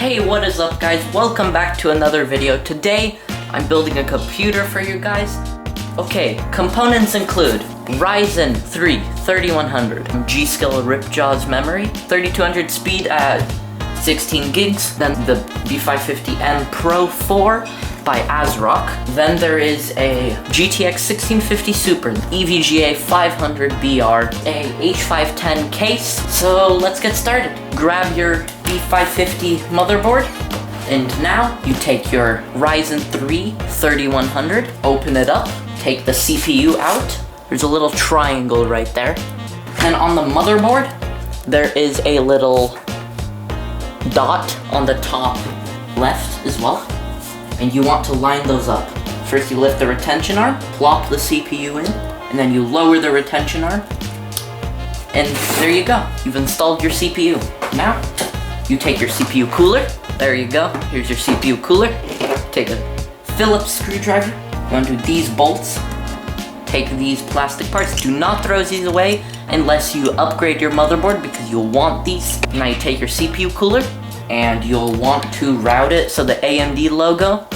Hey, what is up guys? Welcome back to another video. Today, I'm building a computer for you guys. Okay, components include Ryzen 3 3100, G.skill Ripjaws memory, 3200 speed at 16 gigs, then the B550M Pro 4 by ASRock. Then there is a GTX 1650 Super, EVGA 500BR, a H510 case. So let's get started. Grab your B550 motherboard, and now you take your Ryzen 3 3100, open it up, take the CPU out. There's a little triangle right there. And on the motherboard, there is a little dot on the top left as well. And you want to line those up. First you lift the retention arm, plop the CPU in, and then you lower the retention arm. And there you go, you've installed your CPU. Now, you take your CPU cooler. There you go, here's your CPU cooler. Take a Phillips screwdriver, you undo these bolts. Take these plastic parts, do not throw these away unless you upgrade your motherboard because you'll want these. Now you take your CPU cooler and you'll want to route it so the AMD logo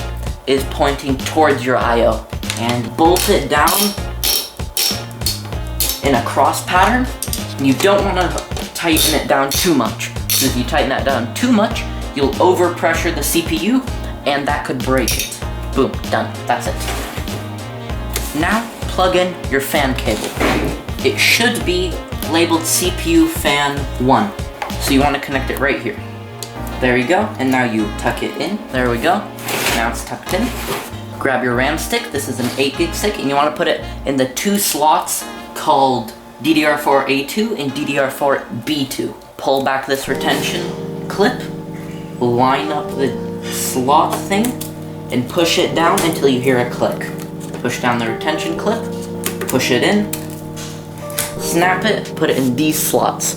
is pointing towards your I/O. And bolt it down in a cross pattern. You don't want to tighten it down too much, because if you tighten that down too much, you'll overpressure the CPU and that could break it. Boom, done, that's it. Now, plug in your fan cable. It should be labeled CPU fan 1. So you want to connect it right here. There you go, and now you tuck it in. There we go, now it's tucked in. Grab your RAM stick, this is an 8 gig stick, and you want to put it in the two slots called DDR4A2 and DDR4B2. Pull back this retention clip, line up the slot thing, and push it down until you hear a click. Push down the retention clip, push it in, snap it, put it in these slots.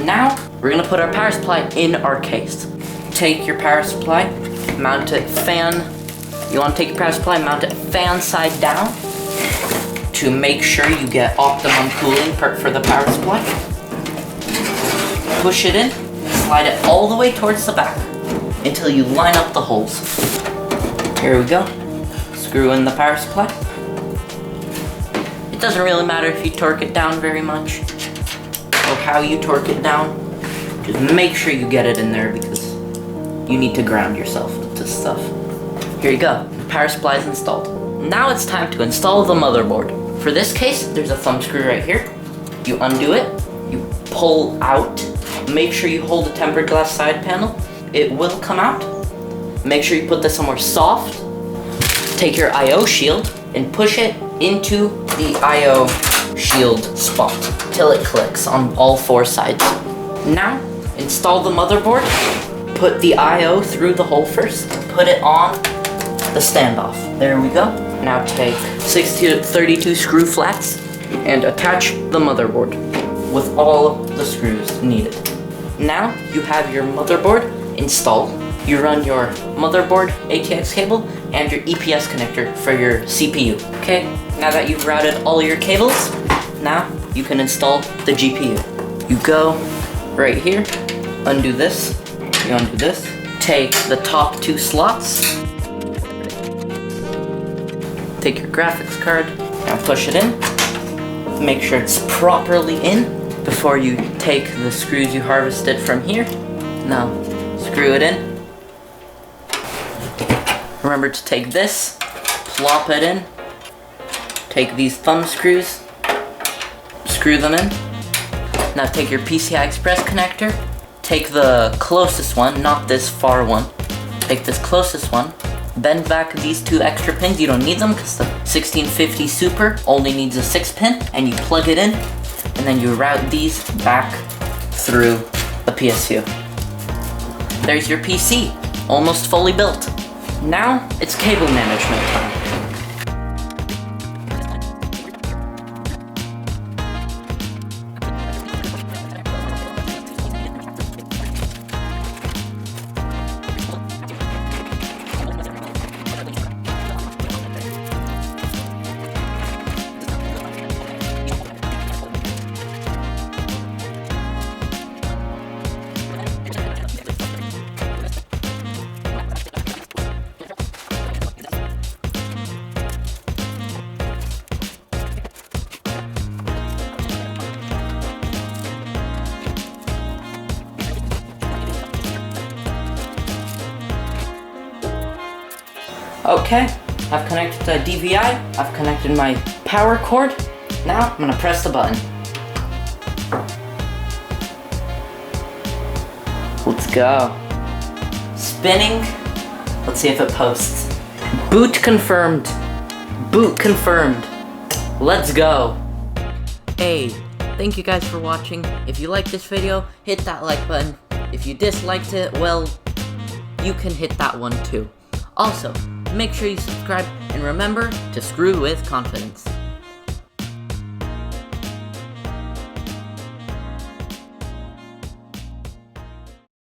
Now, we're gonna put our power supply in our case. Take your power supply, mount it you wanna take your power supply, mount it fan side down to make sure you get optimum cooling for the power supply. Push it in, slide it all the way towards the back until you line up the holes. Here we go. Screw in the power supply. It doesn't really matter if you torque it down very much or how you torque it down. Just make sure you get it in there because you need to ground yourself to stuff. Here you go. The power supply is installed. Now it's time to install the motherboard. For this case, there's a thumb screw right here. You undo it, you pull out. Make sure you hold the tempered glass side panel. It will come out. Make sure you put this somewhere soft. Take your I/O shield and push it into the I/O shield spot till it clicks on all four sides. Now, install the motherboard. Put the I/O through the hole first. Put it on the standoff. There we go. Now take 32 screw flats and attach the motherboard with all the screws needed. Now, you have your motherboard installed. You run your motherboard ATX cable and your EPS connector for your CPU. Okay, now that you've routed all your cables, now you can install the GPU. You go right here, undo this, you undo this, take the top two slots, take your graphics card, now push it in, make sure it's properly in before you take the screws you harvested from here. Now, screw it in. Remember to take this, plop it in, take these thumb screws, screw them in. Now take your PCI Express connector, take the closest one, not this far one. Take this closest one, bend back these two extra pins, you don't need them because the 1650 Super only needs a 6-pin, and you plug it in, and then you route these back through the PSU. There's your PC, almost fully built. Now, it's cable management time. Okay, I've connected the DVI, I've connected my power cord. Now I'm gonna press the button. Let's go. Spinning. Let's see if it posts. Boot confirmed. Boot confirmed. Let's go. Hey, thank you guys for watching. If you liked this video, hit that like button. If you disliked it, well, you can hit that one too. Also, make sure you subscribe and remember to screw with confidence.